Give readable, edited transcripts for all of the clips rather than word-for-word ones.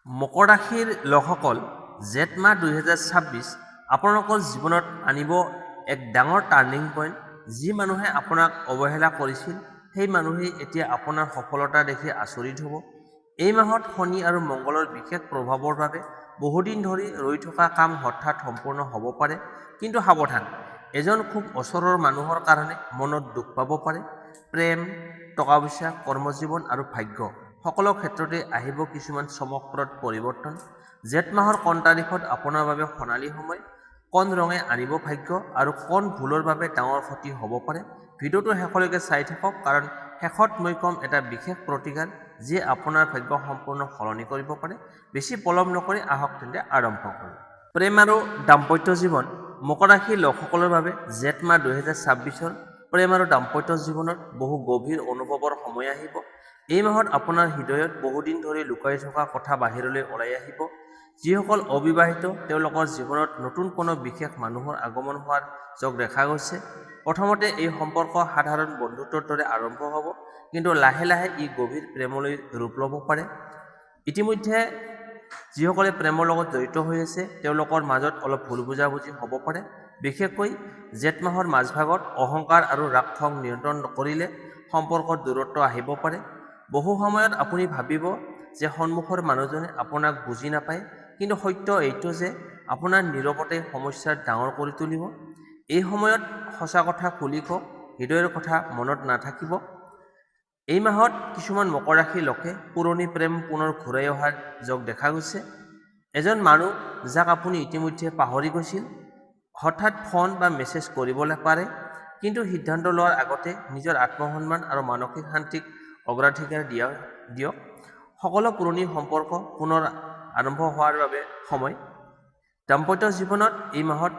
মকৰ ৰাশিৰ লোকসকল জেঠ মাহ 2026 আপোনালোকৰ জীৱনত আনিব এক ডাঙৰ টাৰ্ণিং পইণ্ট। যি মানুহে আপোনাক অৱহেলা কৰিছিল সেই মানুহেই এতিয়া আপোনাৰ সফলতা দেখি আচৰিত হ'ব। এই মাহত শনি আৰু মংগলৰ বিশেষ প্ৰভাৱৰ বাবে বহুদিন ধৰি ৰৈ থকা কাম হঠাৎ সম্পূৰ্ণ হ'ব পাৰে। কিন্তু সাৱধান, এজন খুব ওচৰৰ মানুহৰ কাৰণে মনত দুখ পাব পাৰে। প্ৰেম, টকা পইচা, কৰ্মজীৱন আৰু ভাগ্য সকলো ক্ষেত্ৰতে আহিব কিছুমান চমকপ্ৰদ পৰিৱৰ্তন। জেঠ মাহৰ কোন তাৰিখত আপোনাৰ বাবে সোণালী সময়, কোন ৰঙে আনিব ভাগ্য আৰু কোন ভুলৰ বাবে ডাঙৰ ক্ষতি হ'ব পাৰে। ভিডিঅ'টো শেষলৈকে চাই থাকক, কাৰণ শেষত মই ক'ম এটা বিশেষ প্ৰতিকাৰ যিয়ে আপোনাৰ ভাগ্য সম্পূৰ্ণ সলনি কৰিব পাৰে। বেছি পলম নকৰি আহক তেন্তে আৰম্ভ কৰোঁ। প্ৰেম আৰু দাম্পত্য জীৱন। মকৰ ৰাশিৰ লোকসকলৰ বাবে জেঠ মাহ 2026 প্ৰেম আৰু দাম্পত্য জীৱনত বহু গভীৰ অনুভৱৰ সময় আহিব। এই মাহত আপোনাৰ হৃদয়ত বহুদিন ধৰি লুকাই থকা কথা বাহিৰলৈ ওলাই আহিব। যিসকল অবিবাহিত তেওঁলোকৰ জীৱনত নতুন কোনো বিশেষ মানুহৰ আগমন হোৱাৰ যোগ দেখা গৈছে। প্ৰথমতে এই সম্পৰ্ক সাধাৰণ বন্ধুত্বৰ দৰে আৰম্ভ হ'ব, কিন্তু লাহে লাহে ই গভীৰ প্ৰেমলৈ ৰূপ ল'ব পাৰে। ইতিমধ্যে যিসকলে প্ৰেমৰ লগত জড়িত হৈ আছে তেওঁলোকৰ মাজত অলপ ভুল বুজাবুজি হ'ব পাৰে। বিশেষকৈ জেঠ মাহৰ মাজভাগত অহংকাৰ আৰু ৰাগ খং নিয়ন্ত্ৰণ নকৰিলে সম্পৰ্কত দূৰত্ব আহিব পাৰে। বহু সময়ত আপুনি ভাবিব যে সন্মুখৰ মানুহজনে আপোনাক বুজি নাপায়, কিন্তু সত্য এইটো যে আপোনাৰ নীৰৱতে সমস্যাৰ ডাঙৰ কৰি তুলিব। এই সময়ত সঁচা কথা খুলি কওক, হৃদয়ৰ কথা মনত নাথাকিব। এই মাহত কিছুমান মকৰ ৰাশিৰ লোকে পুৰণি প্ৰেম পুনৰ ঘূৰাই অহাৰ যোগ দেখা গৈছে। এজন মানুহ যাক আপুনি ইতিমধ্যে পাহৰি গৈছিল হঠাৎ ফোন বা মেছেজ কৰিবলৈ পাৰে, কিন্তু সিদ্ধান্ত লোৱাৰ আগতে নিজৰ আত্মসন্মান আৰু মানসিক শান্তিক অগ্ৰাধিকাৰ দিয়ক। সকলো পুৰণি সম্পৰ্ক পুনৰ আৰম্ভ হোৱাৰ বাবে সময়। দাম্পত্য জীৱনত এই মাহত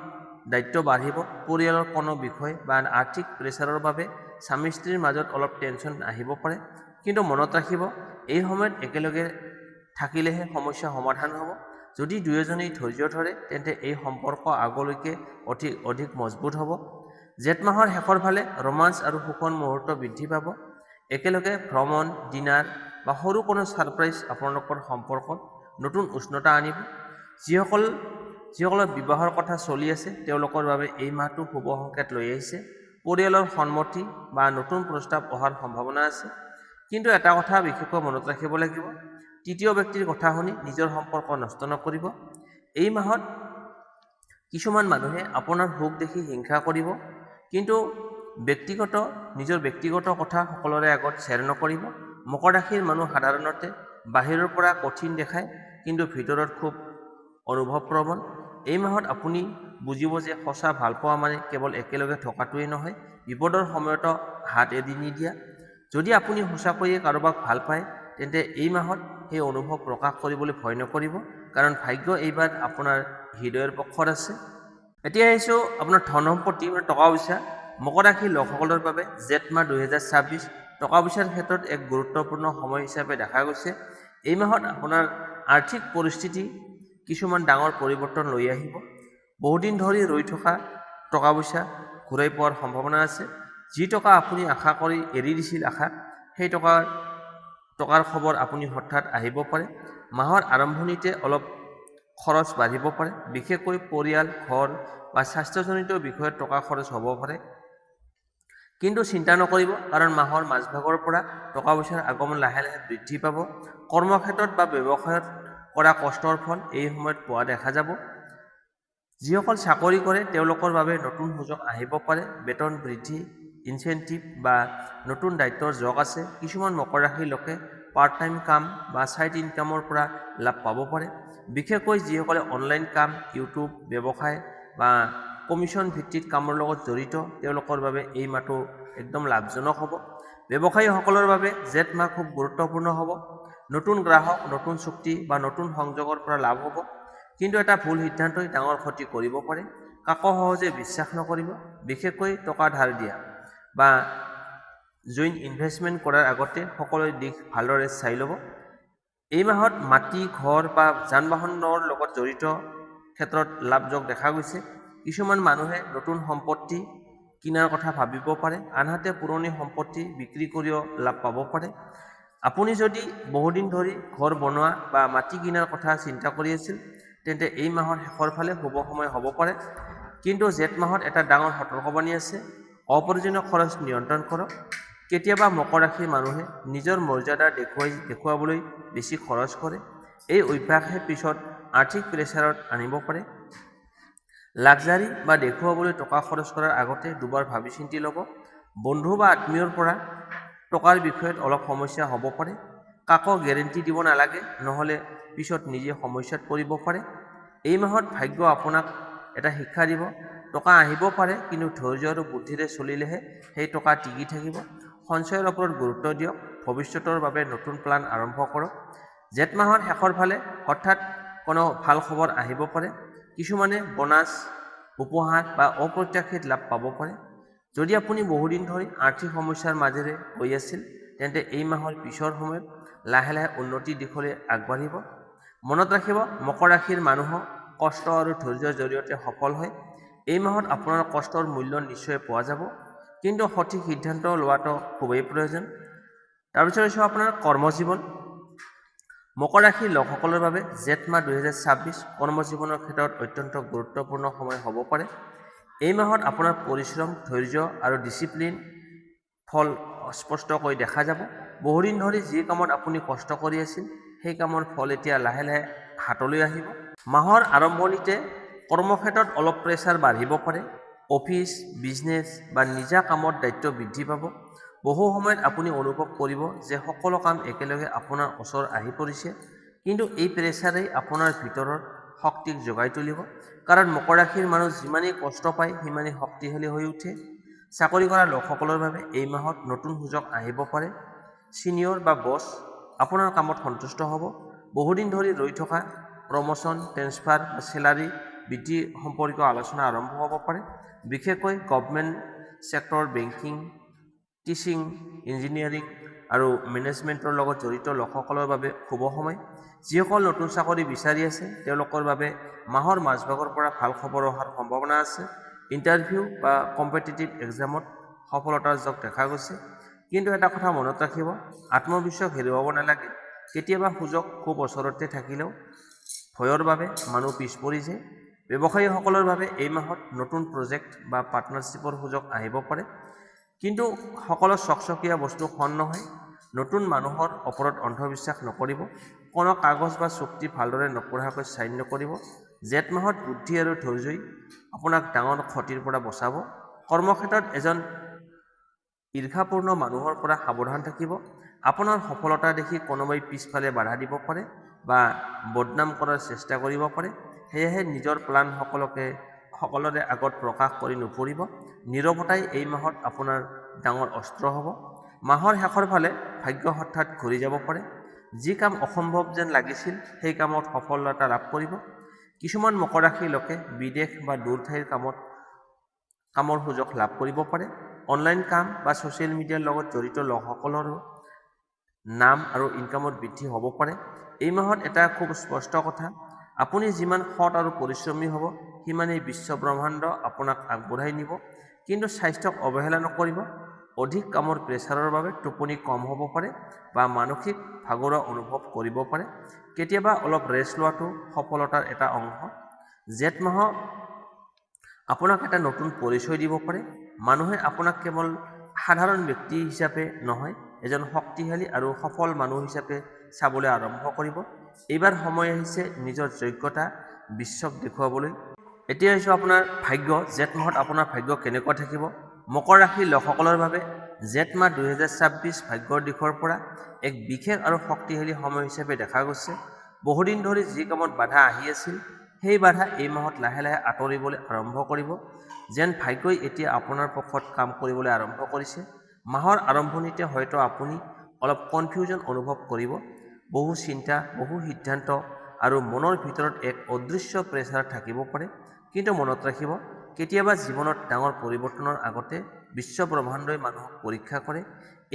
দায়িত্ব বাঢ়িব। পৰিয়ালৰ কোনো বিষয় বা আৰ্থিক প্ৰেছাৰৰ বাবে স্বামী স্ত্ৰীৰ মাজত অলপ টেনশ্যন আহিব পাৰে, কিন্তু মনত ৰাখিব এই সময়ত একেলগে থাকিলেহে সমস্যা সমাধান হ'ব। যদি দুয়োজনেই ধৈৰ্য ধৰে তেন্তে এই সম্পৰ্ক আগলৈকে অধিক মজবুত হ'ব। জেঠ মাহৰ শেষৰ ফালে ৰোমাঞ্চ আৰু সুখৰ মুহূৰ্ত বৃদ্ধি পাব। একেলগে ভ্ৰমণ, ডিনাৰ বা সৰু কোনো ছাৰপ্ৰাইজ আপোনালোকৰ সম্পৰ্কত নতুন উষ্ণতা আনিব। যিসকলৰ বিবাহৰ কথা চলি আছে তেওঁলোকৰ বাবে এই মাহটো শুভ সংকেত লৈ আহিছে। পৰিয়ালৰ সন্মতি বা নতুন প্ৰস্তাৱ অহাৰ সম্ভাৱনা আছে। কিন্তু এটা কথা বিশেষকৈ মনত ৰাখিব লাগিব, তৃতীয় ব্যক্তিৰ কথা শুনি নিজৰ সম্পৰ্ক নষ্ট নকৰিব। এই মাহত কিছুমান মানুহে আপোনাৰ সুখ দেখি হিংসা কৰিব, কিন্তু নিজৰ ব্যক্তিগত কথা সকলোৰে আগত শ্বেয়াৰ নকৰিব। মকৰ ৰাশিৰ মানুহ সাধাৰণতে বাহিৰৰ পৰা কঠিন দেখায়, কিন্তু ভিতৰত খুব অনুভৱপ্ৰবণ। এই মাহত আপুনি বুজিব যে সঁচা ভালপোৱা মানে কেৱল একেলগে থকাটোৱেই নহয়, বিপদৰ সময়তো হাত এৰি নিদিয়া। যদি আপুনি সঁচাকৈয়ে কাৰোবাক ভাল পায় তেন্তে এই মাহত সেই অনুভৱ প্ৰকাশ কৰিবলৈ ভয় নকৰিব, কাৰণ ভাগ্য এইবাৰ আপোনাৰ হৃদয়ৰ পক্ষত আছে। এতিয়া আহিছোঁ আপোনাৰ ধন সম্পত্তি মানে টকা পইচা। মকৰ ৰাশিৰ লোকসকলৰ বাবে জেঠ মাহ 2026 টকা পইচাৰ ক্ষেত্ৰত এক গুৰুত্বপূৰ্ণ সময় হিচাপে দেখা গৈছে। এই মাহত আপোনাৰ আৰ্থিক পৰিস্থিতি কিছুমান ডাঙৰ পৰিৱৰ্তন লৈ আহিব। বহুদিন ধৰি ৰৈ থকা টকা পইচা ঘূৰাই পোৱাৰ সম্ভাৱনা আছে। যি টকা আপুনি আশা কৰি এৰি দিছিল সেই টকাৰ খবৰ আপুনি হঠাৎ আহিব পাৰে। মাহৰ আৰম্ভণিতে অলপ খৰচ বাঢ়িব পাৰে, বিশেষকৈ পৰিয়াল, ঘৰ বা স্বাস্থ্যজনিত বিষয়ত টকা খৰচ হ'ব পাৰে। কিন্তু চিন্তা নকৰিব, কাৰণ মাহৰ মাজভাগৰ পৰা টকা পইচাৰ আগমন লাহে লাহে বৃদ্ধি পাব। কৰ্মক্ষেত্ৰত বা ব্যৱসায়ত কৰা কষ্টৰ ফল এই সময়ত পোৱা দেখা যাব। যিসকল চাকৰি কৰে তেওঁলোকৰ বাবে নতুন সুযোগ আহিব পাৰে। বেতন বৃদ্ধি, ইনচেণ্টিভ বা নতুন দায়িত্বৰ যোগ আছে। কিছুমান মকৰ ৰাশিৰ লোকে পাৰ্ট টাইম কাম বা ছাইড ইনকামৰ পৰা লাভ পাব পাৰে। বিশেষকৈ যিসকলে অনলাইন কাম, ইউটিউব ব্যৱসায় বা কমিশ্যন ভিত্তিক কামৰ লগত জড়িত তেওঁলোকৰ বাবে এই মাহটো একদম লাভজনক হ'ব। ব্যৱসায়ীসকলৰ বাবে জেঠ মাহ খুব গুৰুত্বপূৰ্ণ হ'ব। নতুন গ্ৰাহক, নতুন চুক্তি বা নতুন সংযোগৰ পৰা লাভ হ'ব, কিন্তু এটা ভুল সিদ্ধান্তই ডাঙৰ ক্ষতি কৰিব পাৰে। কাকো সহজে বিশ্বাস নকৰিব, বিশেষকৈ টকা ধাৰ দিয়া বা জইন ইনভেষ্টমেণ্ট কৰাৰ আগতে সকলো দিশ ভালদৰে চাই ল'ব। এই মাহত মাটি, ঘৰ বা যান বাহনৰ লগত জড়িত ক্ষেত্ৰত লাভযোগ দেখা গৈছে। কিছুমান মানুহে নতুন সম্পত্তি কিনাৰ কথা ভাবিব পাৰে, আনহাতে পুৰণি সম্পত্তি বিক্ৰী কৰিও লাভ পাব পাৰে। আপুনি যদি বহুদিন ধৰি ঘৰ বনোৱা বা মাটি কিনাৰ কথা চিন্তা কৰি আছিল, তেন্তে এই মাহৰ শেষৰ ফালে শুভ সময় হ'ব পাৰে। কিন্তু জেঠ মাহত এটা ডাঙৰ সতৰ্কবাণী আছে, অপ্ৰয়োজনীয় খৰচ নিয়ন্ত্ৰণ কৰক। কেতিয়াবা মকৰ ৰাশিৰ মানুহে নিজৰ মৰ্যাদা দেখুৱাবলৈ বেছি খৰচ কৰে। এই অভ্যাসে পিছত আৰ্থিক প্ৰেছাৰত আনিব পাৰে। লাক্সাৰী বা দেখুৱাবলৈ টকা খৰচ কৰাৰ আগতে দুবাৰ ভাবি চিন্তি ল'ব। বন্ধু বা আত্মীয়ৰ পৰা টকাৰ বিষয়ত অলপ সমস্যা হ'ব পাৰে। কাকো গেৰেণ্টি দিব নালাগে, নহ'লে পিছত নিজে সমস্যাত পৰিব পাৰে। এই মাহত ভাগ্য আপোনাক এটা শিক্ষা দিব। টকা আহিব পাৰে, কিন্তু ধৈৰ্য আৰু বুদ্ধিৰে চলিলেহে সেই টকা টিকি থাকিব। সঞ্চয়ৰ ওপৰত গুৰুত্ব দিয়ক। ভৱিষ্যতৰ বাবে নতুন প্লান আৰম্ভ কৰক। জেঠ মাহৰ শেষৰ ফালে হঠাৎ কোনো ভাল খবৰ আহিব পাৰে। কিছুমানে বোনাছ, উপহাৰ বা অপ্ৰত্যাশিত লাভ পাব পাৰে। যদি আপুনি বহুদিন ধৰি আৰ্থিক সমস্যাৰ মাজেৰে গৈ আছিল, তেন্তে এই মাহৰ পিছৰ সময়ত লাহে লাহে উন্নতিৰ দিশলৈ আগবাঢ়িব। মনত ৰাখিব, মকৰ ৰাশিৰ মানুহক কষ্ট আৰু ধৈৰ্যৰ জৰিয়তে সফল হয়। এই মাহত আপোনাৰ কষ্টৰ মূল্য নিশ্চয় পোৱা যাব, কিন্তু সঠিক সিদ্ধান্ত লোৱাটো খুবেই প্ৰয়োজন। তাৰপিছত হৈছে আপোনাৰ কৰ্মজীৱন। মকৰ ৰাশিৰ লোকসকলৰ বাবে জেঠ মাহ 2026 কৰ্মজীৱনৰ ক্ষেত্ৰত অত্যন্ত গুৰুত্বপূৰ্ণ সময় হ'ব পাৰে। এই মাহত আপোনাৰ পৰিশ্ৰম, ধৈৰ্য আৰু ডিচিপ্লিন ফল স্পষ্টকৈ দেখা যাব। বহুদিন ধৰি যি কামত আপুনি কষ্ট কৰি আছিল, সেই কামৰ ফল এতিয়া লাহে লাহে হাতলৈ আহিব। মাহৰ আৰম্ভণিতে কৰ্মক্ষেত্ৰত অলপ প্ৰেছাৰ বাঢ়িব পাৰে। অফিচ, বিজনেছ বা নিজা কামত দায়িত্ব বৃদ্ধি পাব। বহু সময়ত আপুনি অনুভৱ কৰিব যে সকলো কাম একেলগে আপোনাৰ ওচৰত আহি পৰিছে, কিন্তু এই প্ৰেছাৰেই আপোনাৰ ভিতৰৰ শক্তিক জগাই তুলিব। কাৰণ মকৰ ৰাশিৰ মানুহ যিমানেই কষ্ট পায়, সিমানেই শক্তিশালী হৈ উঠে। চাকৰি কৰা লোকসকলৰ বাবে এই মাহত নতুন সুযোগ আহিব পাৰে। ছিনিয়ৰ বা বছ আপোনাৰ কামত সন্তুষ্ট হ'ব। বহুদিন ধৰি ৰৈ থকা প্ৰমোশ্যন, ট্ৰেন্সফাৰ বা চেলাৰী বৃদ্ধি সম্পৰ্কীয় আলোচনা আৰম্ভ হ'ব পাৰে। বিশেষকৈ government sector, banking, teaching, engineering আৰু মেনেজমেণ্টৰ লগত জড়িত লোকসকলৰ বাবে শুভ সময়। যিসকল নতুন চাকৰি বিচাৰি আছে, তেওঁলোকৰ বাবে মাহৰ মাজভাগৰ পৰা ভাল খবৰ অহাৰ সম্ভাৱনা আছে। ইণ্টাৰভিউ বা কম্পিটিটিভ এক্সামত সফলতাৰ যোগ দেখা গৈছে। কিন্তু এটা কথা মনত ৰাখিব, আত্মবিশ্বাস হেৰুৱাব নালাগে। কেতিয়াবা সুযোগ খুব ওচৰতে থাকিলেও ভয়ৰ বাবে মানুহ পিছ পৰি যায়। ব্যৱসায়ীসকলৰ বাবে এই মাহত নতুন প্ৰজেক্ট বা পাৰ্টনাৰশ্বিপৰ সুযোগ আহিব পাৰে। কিন্তু সকলো চকচকীয়া বস্তু সন নহয়। নতুন মানুহৰ ওপৰত অন্ধবিশ্বাস নকৰিব। কোনো কাগজ বা চুক্তি ভালদৰে নপঢ়াকৈ চাইন নকৰিব। জেঠ মাহত বুদ্ধি আৰু ধৈৰ্যই আপোনাক ডাঙৰ ক্ষতিৰ পৰা বচাব। কৰ্মক্ষেত্ৰত এজন ঈৰ্ষাপূৰ্ণ মানুহৰ পৰা সাৱধান থাকিব। আপোনাৰ সফলতা দেখি কোনোবাই পিছফালে বাধা দিব পাৰে বা বদনাম কৰাৰ চেষ্টা কৰিব পাৰে। সেয়েহে নিজৰ প্লান সকলোৰে আগত প্ৰকাশ কৰি নুফুৰিব। নীৰৱতাই এই মাহত আপোনাৰ ডাঙৰ অস্ত্ৰ হ'ব। মাহৰ শেষৰ ফালে ভাগ্য হঠাৎ ঘূৰি যাব পাৰে। যি কাম অসম্ভৱ যেন লাগিছিল, সেই কামত সফলতা লাভ কৰিব। কিছুমান মকৰ ৰাশিৰ লোকে বিদেশ বা দূৰ ঠাইৰ কামৰ সুযোগ লাভ কৰিব পাৰে। অনলাইন কাম বা ছ'চিয়েল মিডিয়াৰ লগত জড়িত লোকসকলৰো নাম আৰু ইনকামত বৃদ্ধি হ'ব পাৰে। এই মাহত এটা খুব স্পষ্ট কথা, আপুনি যিমান সৎ আৰু পৰিশ্ৰমী হ'ব, সিমানেই বিশ্ব ব্ৰহ্মাণ্ড আপোনাক আগবঢ়াই নিব। কিন্তু স্বাস্থ্যক অৱহেলা নকৰিব। অধিক কামৰ প্ৰেছাৰৰ বাবে টোপনি কম হ'ব পাৰে বা মানসিক ভাগৰুৱা অনুভৱ কৰিব পাৰে। কেতিয়াবা অলপ ৰেষ্ট লোৱাটো সফলতাৰ এটা অংশ। জেঠ মাহ আপোনাক এটা নতুন পৰিচয় দিব পাৰে। মানুহে আপোনাক কেৱল সাধাৰণ ব্যক্তি হিচাপে নহয়, এজন শক্তিশালী আৰু সফল মানুহ হিচাপে চাবলৈ আৰম্ভ কৰিব। এইবাৰ সময় আহিছে নিজৰ যোগ্যতা বিশ্বক দেখুৱাবলৈ। এতিয়া হৈছে আপোনাৰ ভাগ্য। জেঠ মাহত আপোনাৰ ভাগ্য কেনেকুৱা থাকিব? মকৰ ৰাশিৰ লোকসকলৰ বাবে জেঠ মাহ 2026 ভাগ্যৰ দিশৰ পৰা এক বিশেষ আৰু শক্তিশালী সময় হিচাপে দেখা গৈছে। বহুদিন ধৰি যি কামত বাধা আহি আছিল, সেই বাধা এই মাহত লাহে লাহে আঁতৰিবলৈ আৰম্ভ কৰিব। যেন ভাগ্যই এতিয়া আপোনাৰ পক্ষত কাম কৰিবলৈ আৰম্ভ কৰিছে। মাহৰ আৰম্ভণিতে হয়তো আপুনি অলপ কনফিউজন অনুভৱ কৰিব। বহু চিন্তা, বহু সিদ্ধান্ত আৰু মনৰ ভিতৰত এক অদৃশ্য প্ৰেছাৰ থাকিব পাৰে। কিন্তু মনত ৰাখিব, কেতিয়াবা জীৱনত ডাঙৰ পৰিৱৰ্তনৰ আগতে বিশ্ব ব্ৰহ্মাণ্ডই মানুহক পৰীক্ষা কৰে।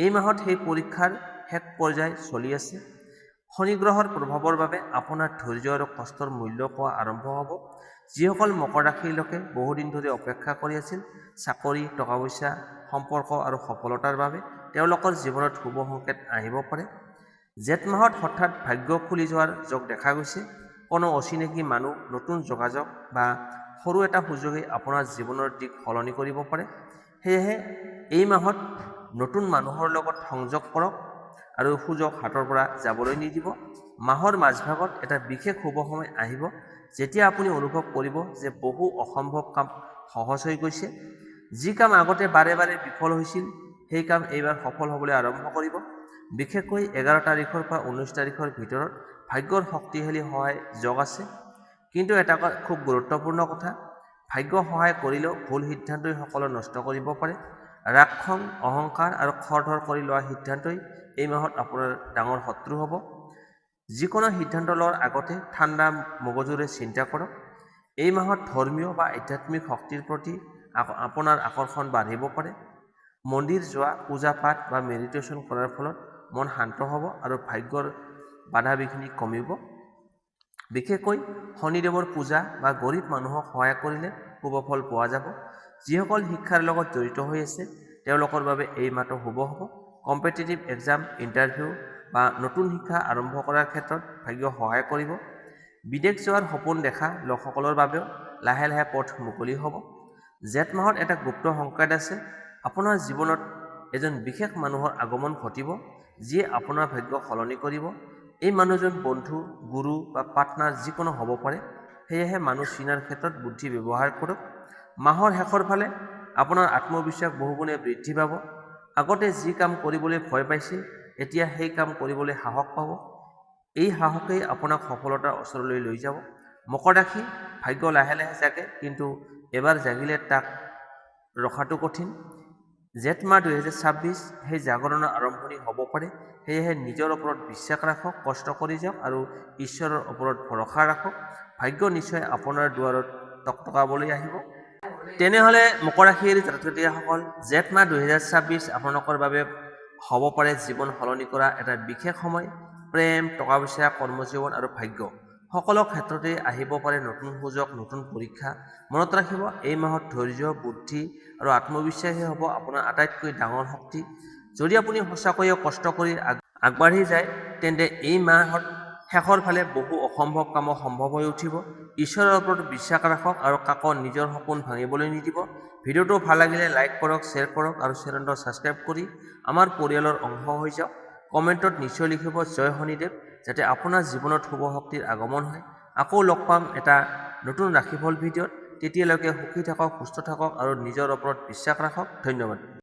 এই মাহত সেই পৰীক্ষাৰ শেষ পৰ্যায় চলি আছে। শনি গ্ৰহৰ প্ৰভাৱৰ বাবে আপোনাৰ ধৈৰ্য আৰু কষ্টৰ মূল্য পোৱা আৰম্ভ হ'ব। যিসকল মকৰ ৰাশিৰ লোকে বহুদিন ধৰি অপেক্ষা কৰি আছিল, চাকৰি, টকা পইচা, সম্পৰ্ক আৰু সফলতাৰ বাবে, তেওঁলোকৰ জীৱনত শুভ সংকেত আহিব পাৰে। জেঠ মাহত হঠাৎ ভাগ্য খুলি যোৱাৰ যোগ দেখা গৈছে। কোনো অচিনাকি মানুহ, নতুন যোগাযোগ বা সৰু এটা সুযোগে আপোনাৰ জীৱনৰ দিশ সলনি কৰিব পাৰে। সেয়েহে এই মাহত নতুন মানুহৰ লগত সংযোগ কৰক আৰু সুযোগ হাতৰ পৰা যাবলৈ নিদিব। মাহৰ মাজভাগত এটা বিশেষ শুভ সময় আহিব যেতিয়া আপুনি অনুভৱ কৰিব যে বহু অসম্ভৱ কাম সহজ হৈ গৈছে। যি কাম আগতে বাৰে বাৰে বিফল হৈছিল সেই কাম এইবাৰ সফল হ'বলৈ আৰম্ভ কৰিব। বিশেষকৈ 11 তাৰিখৰ পৰা 19 তাৰিখৰ ভিতৰত ভাগ্যৰ শক্তিশালী সহায় যোগ আছে। কিন্তু এটা খুব গুৰুত্বপূৰ্ণ কথা, ভাগ্য সহায় কৰিলেও ভুল সিদ্ধান্তই সকলো নষ্ট কৰিব পাৰে। ৰাগ খং, অহংকাৰ আৰু খৰধৰ কৰি লোৱা সিদ্ধান্তই এই মাহত আপোনাৰ ডাঙৰ শত্ৰু হ'ব। যিকোনো সিদ্ধান্ত লোৱাৰ আগতে ঠাণ্ডা মগজুৰে চিন্তা কৰক। এই মাহত ধৰ্মীয় বা আধ্যাত্মিক শক্তিৰ প্ৰতি আপোনাৰ আকৰ্ষণ বাঢ়িব পাৰে। মন্দিৰ যোৱা, পূজা পাঠ বা মেডিটেশ্যন কৰাৰ ফলত মন শান্ত হ'ব আৰু ভাগ্যৰ বাধা বিঘিনি কমিব। বিশেষকৈ শনিদেৱৰ পূজা বা গৰীব মানুহক সহায় কৰিলে শুভ ফল পোৱা যাব। যিসকল শিক্ষাৰ লগত জড়িত হৈ আছে তেওঁলোকৰ বাবে এই মাহটো শুভ হ'ব। কম্পিটিটিভ এক্সাম, ইণ্টাৰভিউ বা নতুন শিক্ষা আৰম্ভ কৰাৰ ক্ষেত্ৰত ভাগ্য সহায় কৰিব। বিদেশ যোৱাৰ সপোন দেখা লোকসকলৰ বাবেও লাহে লাহে পথ মুকলি হ'ব। জেঠ মাহত এটা গুপ্ত সংকেত আছে। আপোনাৰ জীৱনত এজন বিশেষ মানুহৰ আগমন ঘটিব যিয়ে আপোনাৰ ভাগ্য সলনি কৰিব। এই মানুহজন বন্ধু, গুৰু বা পাৰ্টনাৰ যিকোনো হ'ব পাৰে। সেয়েহে মানুহ চিনাৰ ক্ষেত্ৰত বুদ্ধি ব্যৱহাৰ কৰক। মাহৰ শেষৰ ফালে আপোনাৰ আত্মবিশ্বাস বহুগুণে বৃদ্ধি পাব। আগতে যি কাম কৰিবলৈ ভয় পাইছিল এতিয়া সেই কাম কৰিবলৈ সাহস পাব। এই সাহসেই আপোনাক সফলতাৰ ওচৰলৈ লৈ যাব। মকৰ ৰাশি, ভাগ্য লাহে লাহে জাগে, কিন্তু এবাৰ জাগিলে তাক ৰখাটো কঠিন। জেঠ মাহ 2026 সেই জাগৰণৰ আৰম্ভণি হ'ব পাৰে। সেয়েহে নিজৰ ওপৰত বিশ্বাস ৰাখক, কষ্ট কৰি যাওক আৰু ঈশ্বৰৰ ওপৰত ভৰসা ৰাখক। ভাগ্য নিশ্চয় আপোনাৰ দুৱাৰত টকটকাবলৈ আহিব। তেনেহ'লে মকৰ ৰাশিৰ জাতক-জাতিকাসকল, জেঠ মাহ 2026 আপোনালোকৰ বাবে হ'ব পাৰে জীৱন সলনি কৰা এটা বিশেষ সময়। প্ৰেম, টকা পইচা, কৰ্মজীৱন আৰু ভাগ্য সকলো ক্ষেত্ৰতে আহিব পাৰে নতুন সুযোগ, নতুন পৰীক্ষা। মনত ৰাখিব, এই মাহত ধৈৰ্য, বুদ্ধি আৰু আত্মবিশ্বাসী হ'ব আপোনাৰ আটাইতকৈ ডাঙৰ শক্তি। যদি আপুনি সঁচাকৈয়ে কষ্ট কৰি আগবাঢ়ি যায় তেন্তে এই মাহৰ শেষৰ ফালে বহু অসম্ভৱ কামো সম্ভৱ হৈ উঠিব। ঈশ্বৰৰ ওপৰত বিশ্বাস ৰাখক আৰু কাকো নিজৰ সপোন ভাঙিবলৈ নিদিব। ভিডিঅ'টো ভাল লাগিলে লাইক কৰক, শ্বেয়াৰ কৰক আৰু চেনেলটো ছাবস্ক্ৰাইব কৰি আমাৰ পৰিয়ালৰ অংশ হৈ যাওক। কমেণ্টত নিশ্চয় লিখিব জয় শনিদেৱ, যাতে আপোনাৰ জীৱনত শুভ শক্তিৰ আগমন হয়। আকৌ লগ পাম এটা নতুন ৰাশিফল ভিডিঅ'ত। তেতিয়ালৈকে সুখী থাকক, সুস্থ থাকক আৰু নিজৰ ওপৰত বিশ্বাস ৰাখক। ধন্যবাদ।